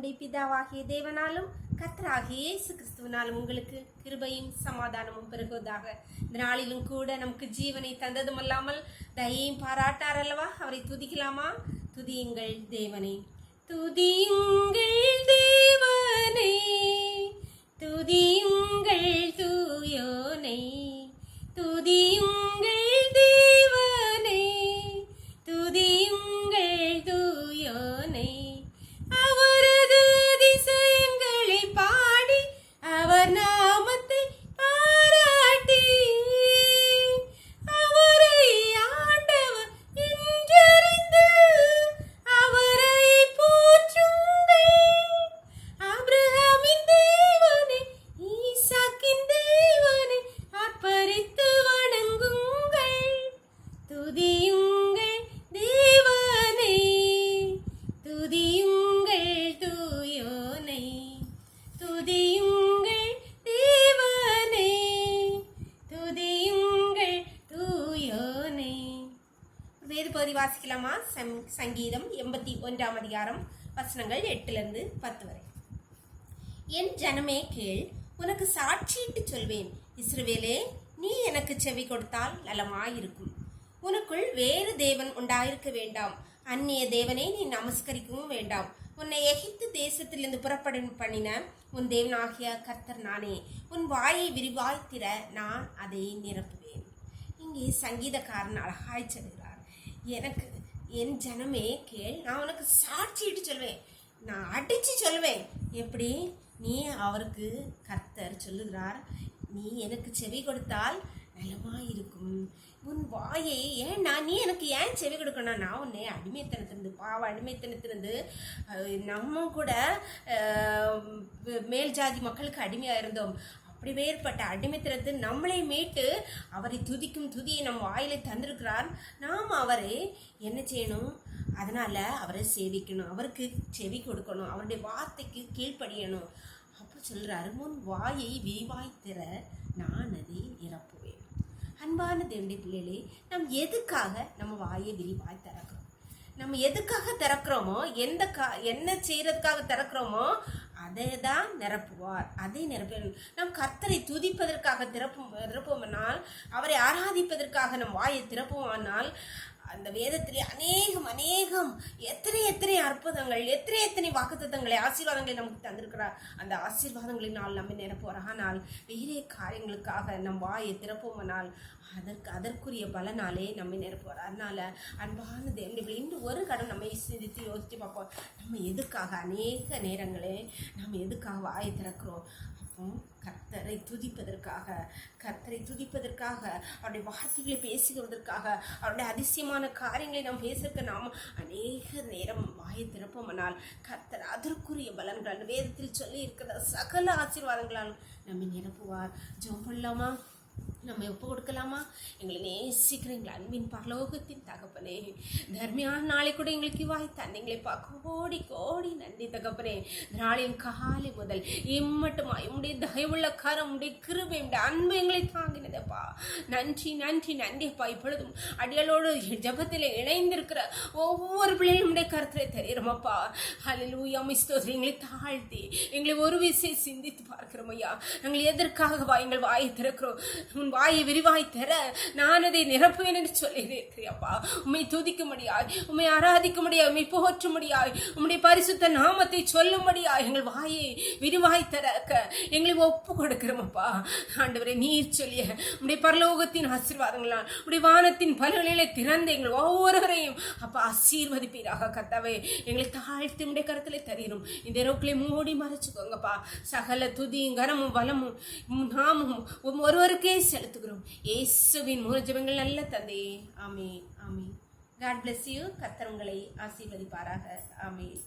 நம்முடைய பிதாவாகிய தேவனாலும் கர்த்தராகிய இயேசு கிறிஸ்துவினாலும் உங்களுக்கு கிருபையும் சமாதானமும் பெருகுவதாக. இந்த நாளிலும் கூட நமக்கு ஜீவனை தந்ததும் அல்லாமல் தயையும் பாராட்டார் அல்லவா? அவரை துதிக்கலாமா? துதியுங்கள் தேவனை, துதியுங்கள் தேவனை, துதியுங்கள் தூயோனை, துதியுங்கள் தேவனை, துதியுங்கள் தூயோனை. அவரது அதிசயங்களை பாடி அவர் நாமத்தை பாராட்டி அவரை ஆண்டவர் என்றறிந்து அவரை போற்றுங்கள். ஆபிரகாமின் தேவனை, ஈசாக்கின் தேவனை ஆர்ப்பரித்து வணங்குங்கள். துதியுங்கள் தேவனை, துதியுங்கள் தூயோனை, துதியுங்கள் தேவனை, துதியுங்கள் தூயோனை. வேறு பகுதி வாசிக்கலாமா? சங்கீதம் 81 அதிகாரம் வசனங்கள் 8-10 வரை. என் ஜனமே கேள், உனக்கு சாட்சியிட்டு சொல்வேன். இஸ்ரவேலே, நீ எனக்கு செவி கொடுத்தால் நலமாயிருக்கும். உனக்குள் வேறு தேவன் உண்டாயிருக்க வேண்டாம். அந்நிய தேவனை நீ நமஸ்கரிக்கவும் வேண்டாம். உன்னை எகிப்து தேசத்திலிருந்து புறப்பட பண்ணின உன் தேவனாகிய கர்த்தர் நானே. உன் வாயை விரிவாய் திற, நான் அதை நிரப்புவேன். இங்கே சங்கீதக்காரன் அழகாய் சொல்கிறார், எனக்கு என் ஜனமே கேள், நான் உனக்கு சாட்சியிட்டு சொல்வேன், நான் அடிச்சு சொல்வேன். எப்படி? நீ அவருக்கு கர்த்தர் சொல்லுகிறார், நீ எனக்கு செவி கொடுத்தால் நலமாயிருக்கும். உன் வாயை நீ எனக்கு ஏன் செவி கொடுக்கணும்? நான் உன்னை அடிமைத்தனத்திலிருந்து, பாவ அடிமைத்தனத்திலிருந்து, நம்ம கூட மேல் ஜாதி மக்களுக்கு அடிமையாக இருந்தோம். அப்படி வேறுபட்ட அடிமைத்தனத்தை நம்மளை மீட்டு அவரை துதிக்கும் துதியை நம் வாயிலை தந்திருக்கிறார். நாம் அவரை என்ன செய்யணும்? அதனால் அவரை சேவிக்கணும், அவருக்கு செவி கொடுக்கணும், அவருடைய வார்த்தைக்கு கீழ்ப்படியணும். அப்போ சொல்கிறாரு, உன் வாயை விரிவாய் திற, நான் அதை நிரப்புவேன். அன்பான தேவனுடைய பிள்ளைகளே, நாம் எதுக்காக நம்ம வாயை விரிவாய் திறக்கிறோம்? நம்ம எதுக்காக திறக்கிறோமோ, என்ன செய்யறதுக்காக திறக்கிறோமோ அதை தான் நிரப்புவார், அதை நிரப்ப. நம் கர்த்தரை துதிப்பதற்காக திறப்போமானால், அவரை ஆராதிப்பதற்காக நம் வாயை திறப்போமானால், அந்த வேதத்திலே அநேகம் எத்தனை அற்புதங்கள், எத்தனை வாக்குத்தத்தங்களை, ஆசீர்வாதங்களை நமக்கு தந்திருக்கிறார். அந்த ஆசீர்வாதங்களினால் நம்ம நிரப்புவார். ஆனால் வேறே காரியங்களுக்காக நம் வாயை திறப்போமானால் அதற்குரிய பலனாலே நம்மை நிரப்புவார். அதனால அன்பான தேவனை இன்று ஒரு கடன் நம்ம சிந்தித்து யோசித்து பார்ப்போம். நம்ம எதுக்காக அநேக நேரங்களே நம்ம எதுக்காக வாயை திறக்கிறோம்? அப்போ கர்த்தரை துதிப்பதற்காக அவருடைய வார்த்தைகளை பேசுவதற்காக, அவருடைய அதிசயமான காரியங்களை நாம் பேசுறதுக்கு நாம் அநேக நேரம் வாயை திறப்போமானால் கர்த்தர் அதற்குரிய பலன்கள் வேதத்தில் சொல்லி இருக்கிற சகல ஆசீர்வாதங்களால் நம்மை நிரப்புவார். ஜெபம் பண்ணலாமா? நம்ம ஒப்பு கொடுக்கலாமா? எங்களை நேசிக்கிற எங்களை அன்பின் பரலோகத்தின் தகப்பனே, தர்மியான நாளை கூட எங்களுக்கு வாய் தந்தீங்களேப்பா, கோடி நன்றி தகப்பனே. நாளின் காலை முதல் இம்மட்டுமா உடைய தயவுள்ள கரம், உடைய கிருபை, உடைய அன்பு எங்களை தாங்கினதப்பா. நன்றிப்பா. இப்பொழுதும் அடியாளோடு ஜபத்தில் இணைந்திருக்கிற ஒவ்வொரு பிள்ளைகளும் உடைய கருத்திலே தெரியுறோமப்பா. ஹல்லேலூயா, ஸ்தோத்திரம். எங்களை தாழ்த்தி எங்களை ஒரு விசை சிந்தித்து பார்க்கிறோம் ஐயா. நாங்கள் எதற்காக எங்கள் வாயை திறக்கிறோம்? உன் வாயை விரிவாய் தர, நான் அதை நிரப்புவேன் என்று சொல்லியிருக்கிறியப்பா. உம்மை துதிக்கும்படியாய், உம்மை ஆராதிக்கும்படியாய், உம்மை போற்றும்படியாய், உம்முடைய பரிசுத்த நாமத்தை சொல்லும்படியாய் எங்கள் வாயை விரிவாய் தரக்க எங்களை ஒப்பு கொடுக்கிறோமப்பா. ஆண்டவரே, நீர் சொல்லிய உம்முடைய பரலோகத்தின் ஆசீர்வாதங்களால், உம்முடைய வானத்தின் பலகளிலே திறந்து எங்கள் ஒவ்வொருவரையும் அப்பா ஆசீர்வதிப்பீராக. கர்த்தாவே, எங்களை தாழ்த்தி உம்முடைய கருத்திலே தரீரும். இந்த ரோக்களை மூடி மறைச்சுக்கோங்கப்பா. சகல துதியும் கனமும் வளமும் நாமும் ஒருவருக்கே செலுத்துகிறோம். இயேசுவின் மூல ஜெபங்கள் நல்ல தந்தையே, ஆமென். God bless you. கர்த்தர் உங்களை ஆசீர்வதிப்பாராக. ஆமென்.